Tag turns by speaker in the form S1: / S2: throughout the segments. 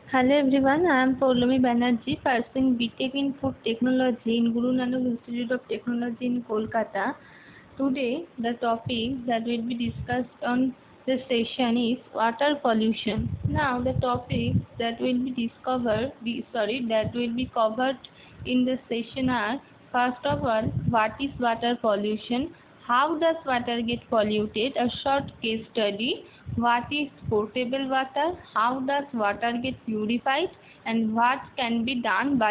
S1: Hello everyone, I am Paulami Banerjee, pursuing BTech in Food Technology in Guru Nanak Institute of Technology in Kolkata. Today, the topic that will be discussed on this session is water pollution. Now, the topics that will be covered in this session are: first of all, what is water pollution? How does water get polluted? A short case study. What is potable water? How does water get purified? And what can be done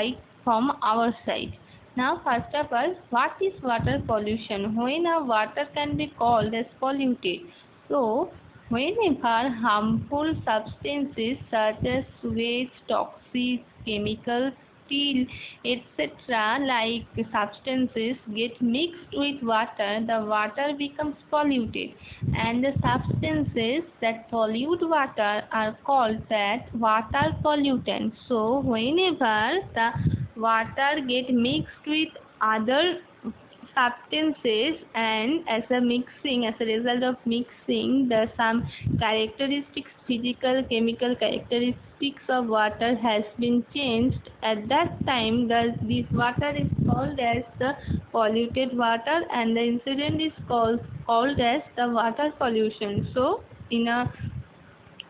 S1: from our side? Now, first of all, what is water pollution? When a water can be called as polluted. So, whenever harmful substances such as sewage, toxic, chemicals, steel, etc. like substances get mixed with water, the water becomes polluted, and the substances that pollute water are called that water pollutants. So, whenever the water get mixed with other substances, and as a result of mixing, the some characteristics, physical chemical characteristics of water has been changed. At that time, this water is called as the polluted water, and the incident is called as the water pollution. So in a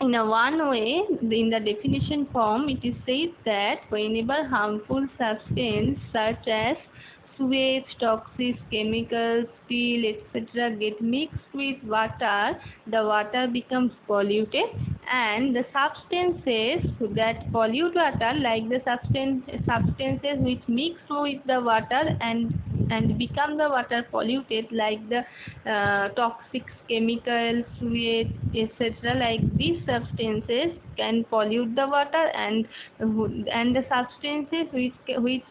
S1: one way, in the definition form, it is said that whenever harmful substance such as sewage, toxic chemicals, steel, etc. get mixed with water, the water becomes polluted, and the substances that pollute water, like the substances which mix with the water and become the water polluted, like the toxic chemicals, sewage, etc. Like these substances can pollute the water, and the substances which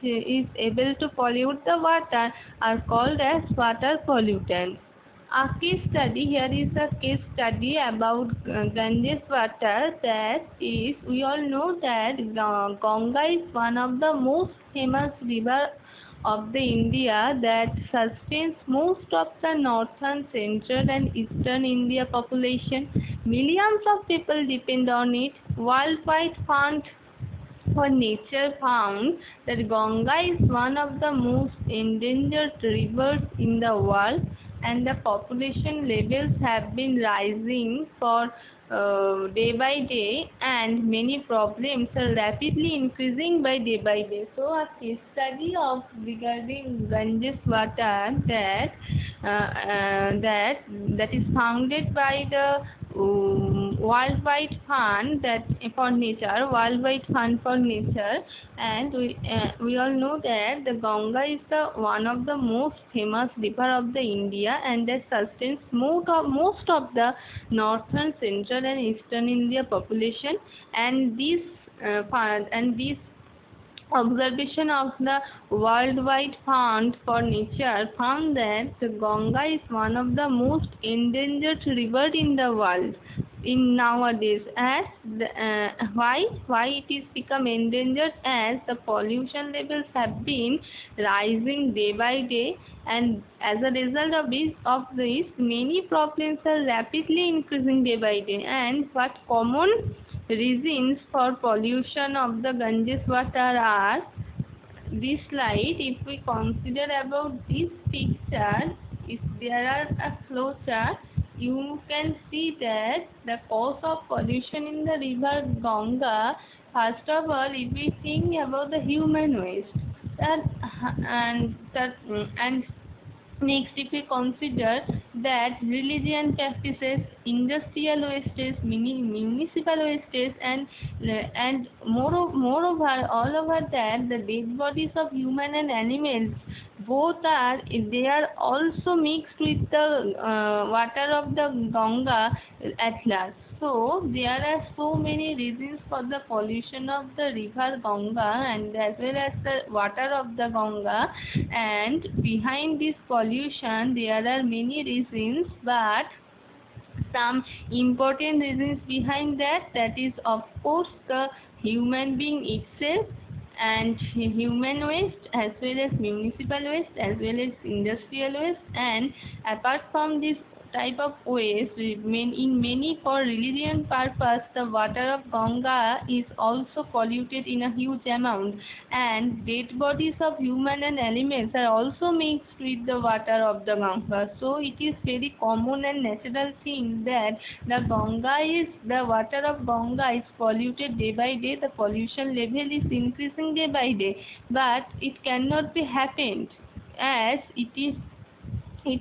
S1: is able to pollute the water are called as water pollutants. A case study, here is a case study about Ganges water. That is, we all know that Ganga is one of the most famous river of the India that sustains most of the northern, central and eastern India population. Millions of people depend on it. Worldwide Fund for Nature found that Ganga is one of the most endangered rivers in the world, and the population levels have been rising for day by day, and many problems are rapidly increasing by day. So, a case study of regarding Ganges water that is founded by the Worldwide Fund for Nature, and we all know that the Ganga is the one of the most famous river of the India, and that sustains most of the northern, central, and eastern India population. And this observation of the Worldwide Fund for Nature found that the Ganga is one of the most endangered rivers in the world in nowadays. As why it is become endangered? As the pollution levels have been rising day by day, and as a result of this, many problems are rapidly increasing day by day. And what common reasons for pollution of the Ganges water are this slide. If we consider about this picture, if there are a flow chart, you can see that the cause of pollution in the river Ganga. First of all, if we think about the human waste, and next, if we consider that religion practices, industrial wastes, municipal wastes, and moreover, all over that, the dead bodies of human and animals, they are also mixed with the water of the Ganga at last. So there are so many reasons for the pollution of the river Ganga, and as well as the water of the Ganga. And behind this pollution, there are many reasons, but some important reasons behind that is of course the human being itself, and human waste, as well as municipal waste, as well as industrial waste. And apart from this type of ways. In many for religion purpose, the water of Ganga is also polluted in a huge amount, and dead bodies of human and animals are also mixed with the water of the Ganga. So it is very common and natural thing that the water of Ganga is polluted day by day. The pollution level is increasing day by day, but it cannot be happened as it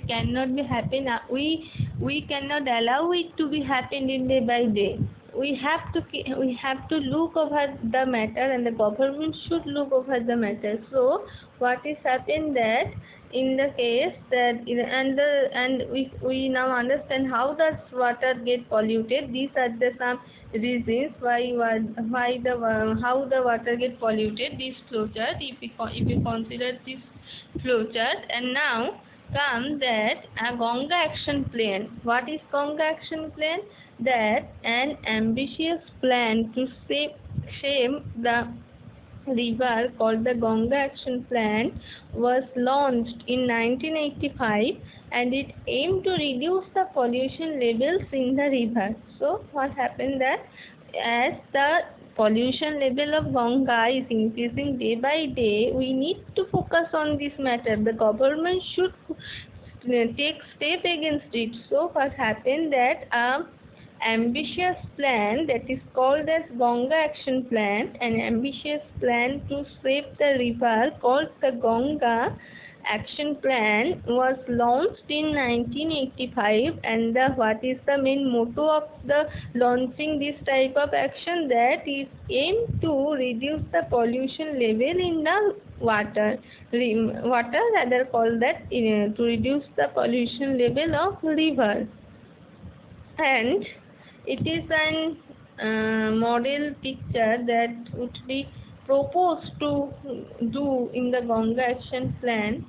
S1: cannot be happen. We cannot allow it to be happening day by day. We have to look over the matter, and the government should look over the matter. So what is happened that in the case that we now understand how does water get polluted. These are the some reasons how the water get polluted. This flowchart, if you consider this flowchart, and now come that a Ganga action plan. What is Ganga action plan? That an ambitious plan to shape the river called the Ganga Action Plan was launched in 1985, and it aimed to reduce the pollution levels in the river. So what happened that as the pollution level of Ganga is increasing day by day, we need to focus on this matter. The government should take step against it. So what happened that ambitious plan that is called as Ganga Action Plan, an ambitious plan to save the river called the Ganga Action Plan was launched in 1985, and what is the main motto of the launching this type of action? That is aimed to reduce the pollution level in the water rather called that to reduce the pollution level of river. And it is an model picture that would be proposed to do in the Ganga Action Plan.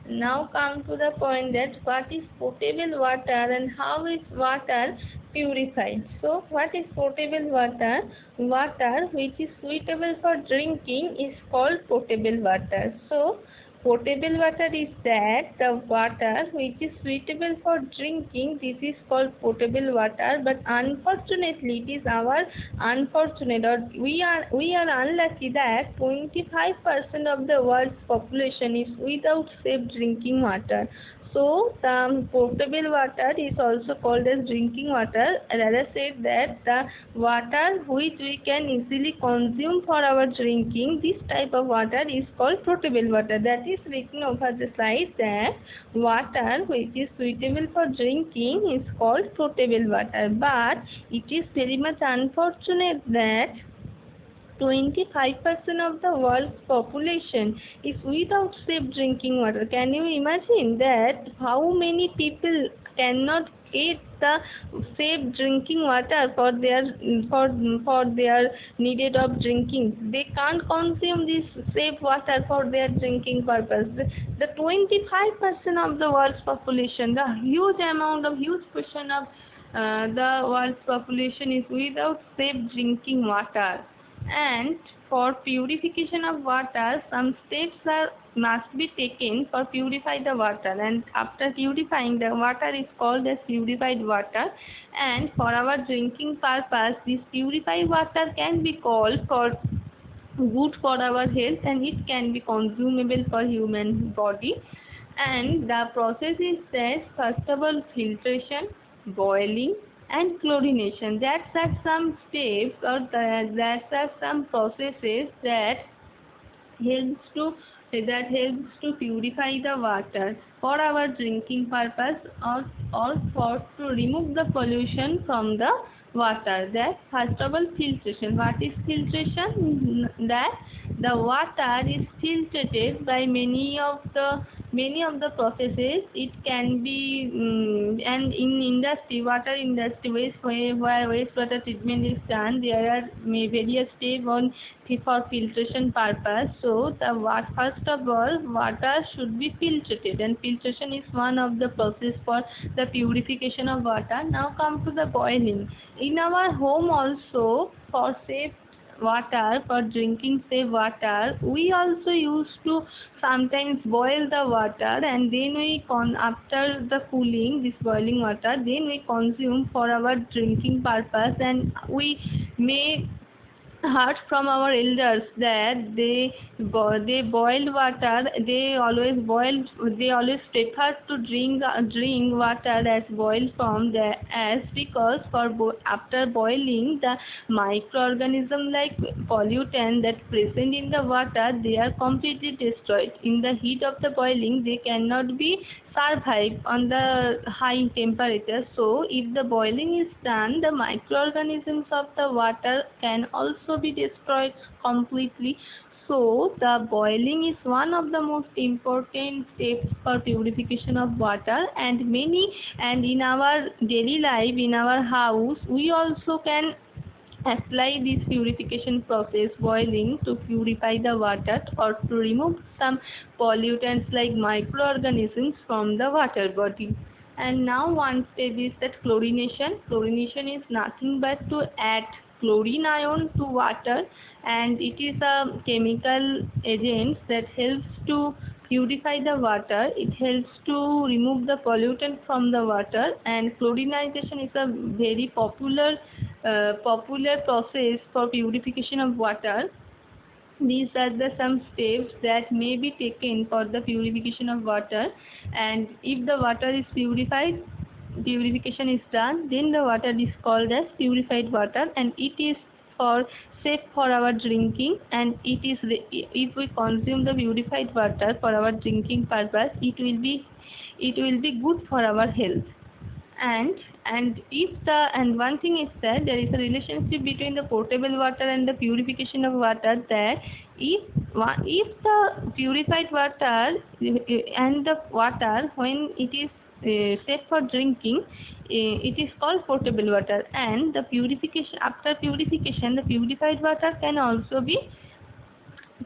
S1: Now come to the point that what is potable water and how is water purified. So what is potable water? Water which is suitable for drinking is called potable water. So potable water is that the water which is suitable for drinking, this is called potable water. But unfortunately, it is our unfortunate, or we are unlucky that 25% of the world's population is without safe drinking water. So the potable water is also called as drinking water. Rather said that the water which we can easily consume for our drinking, this type of water is called potable water. That is written over the slide that water which is suitable for drinking is called potable water. But it is very much unfortunate that 25% of the world's population is without safe drinking water. Can you imagine that how many people cannot get the safe drinking water for their needed of drinking? They can't consume this safe water for their drinking purpose. The 25% of the world's population, the huge portion of the world's population is without safe drinking water. And for purification of water, some steps must be taken for purify the water, and after purifying the water is called as purified water. And for our drinking purpose, this purified water can be called for good for our health, and it can be consumable for human body. And the process is that first of all filtration, boiling, and chlorination. That are some steps, or that are some processes that helps to purify the water for our drinking purpose, or for to remove the pollution from the water. That first of all filtration. What is filtration? That the water is filtered by many of the processes. It can be and in industry, water industry, where wastewater treatment is done, there are various steps for filtration purpose. So first of all, water should be filtered, and filtration is one of the process for the purification of water. Now come to the boiling. In our home also, for safe water, for drinking safe water, we also used to sometimes boil the water, and then after the cooling this boiling water, then we consume for our drinking purpose. And we may heard from our elders that they boiled water, they always prefer to drink water as boiled from the as because after boiling, the microorganism like pollutant that present in the water, they are completely destroyed. In the heat of the boiling, they cannot be survive on the high temperature. So if the boiling is done, the microorganisms of the water can also be destroyed completely. So the boiling is one of the most important steps for purification of water, and in our daily life, in our house, we also can apply this purification process, boiling, to purify the water or to remove some pollutants like microorganisms from the water body. And now one step is that chlorination. Chlorination is nothing but to add chlorine ion to water, and it is a chemical agent that helps to purify the water. It helps to remove the pollutant from the water, and chlorinization is a very popular process for purification of water. These are the some steps that may be taken for the purification of water, and if the water is purified, purification is done, then the water is called as purified water, and it is for safe for our drinking. And it is if we consume the purified water for our drinking purpose, it will be good for our health. And one thing is that there is a relationship between the potable water and the purification of water, that if the purified water and the water, when it is safe for drinking, it is called potable water. And the purification, after purification, the purified water can also be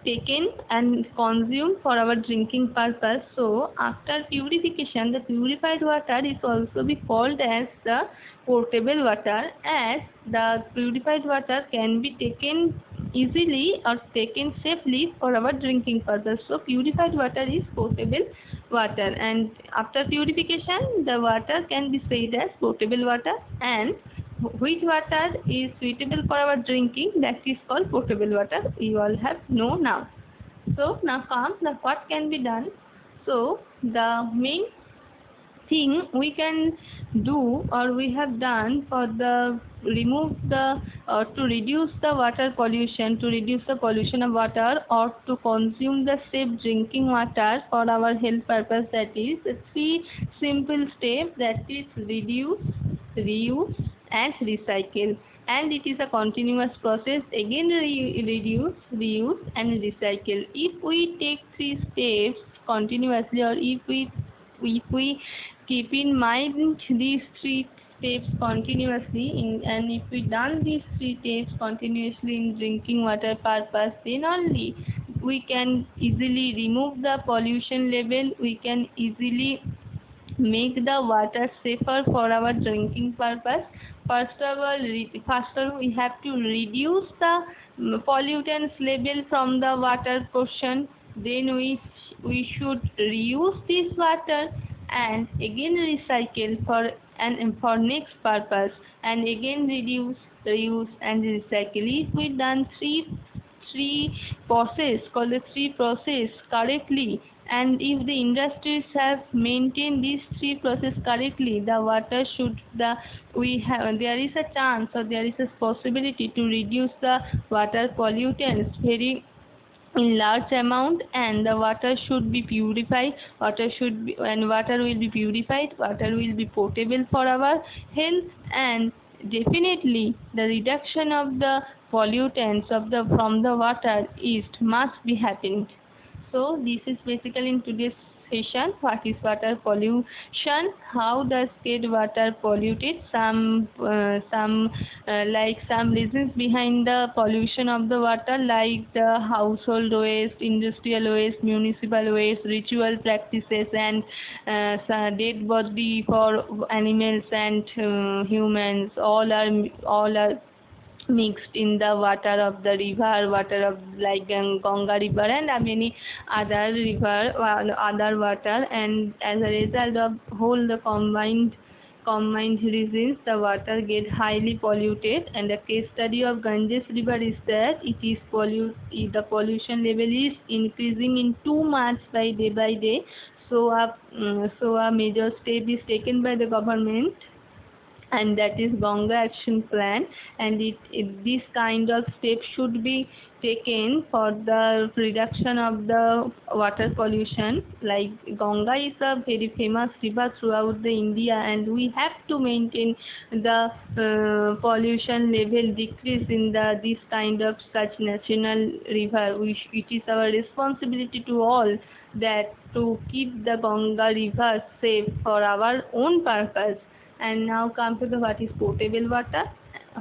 S1: taken and consumed for our drinking purpose. So after purification, the purified water is also be called as the potable water, as the purified water can be taken easily or taken safely for our drinking purpose. So purified water is potable water, and after purification, the water can be said as potable water, and which water is suitable for our drinking, that is called potable water. You all have know now. So now what can be done. So the main thing we can do, or we have done, for the remove the or to reduce the water pollution, to reduce the pollution of water, or to consume the safe drinking water for our health purpose, that is three simple steps, that is reduce, reuse and recycle. And it is a continuous process, again reduce, reuse and recycle. If we take three steps continuously, or if we keep in mind these three steps continuously, and if we done these three steps continuously in drinking water purpose, then only we can easily remove the pollution level, we can easily make the water safer for our drinking purpose. First of all, we have to reduce the pollutants level from the water portion. Then we should reuse this water and again recycle for next purpose, and again reduce, reuse and recycle. If we done three process, called the three process, correctly, and if the industries have maintained these three process correctly, the water there is a chance, or there is a possibility to reduce the water pollutants very in large amount, and the water should be purified. Water will be purified, water will be potable for our health, and definitely the reduction of the pollutants from the water must be happening. So this is basically in today's session, what is water pollution, how does get water polluted, some reasons behind the pollution of the water, like the household waste, industrial waste, municipal waste, ritual practices, and dead body for animals and humans, all are mixed in the water of the river, water of like Ganga river and many other river, other water, and as a result of whole the combined reasons the water get highly polluted. And the case study of Ganges river is that the pollution level is increasing in too much by day. So a major step is taken by the government, and that is Ganga Action Plan, and this kind of steps should be taken for the reduction of the water pollution. Like Ganga is a very famous river throughout the India, and we have to maintain the pollution level decrease in this kind of such national river. It is our responsibility to all that to keep the Ganga river safe for our own purpose. And now come to the what is potable water,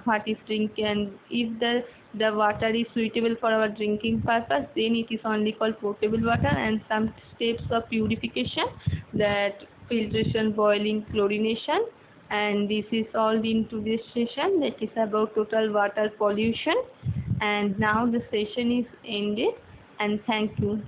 S1: what is drinking, and if the water is suitable for our drinking purpose, then it is only called potable water. And some steps of purification, that filtration, boiling, chlorination. And this is all in today's session, that is about total water pollution. And now the session is ended, and thank you.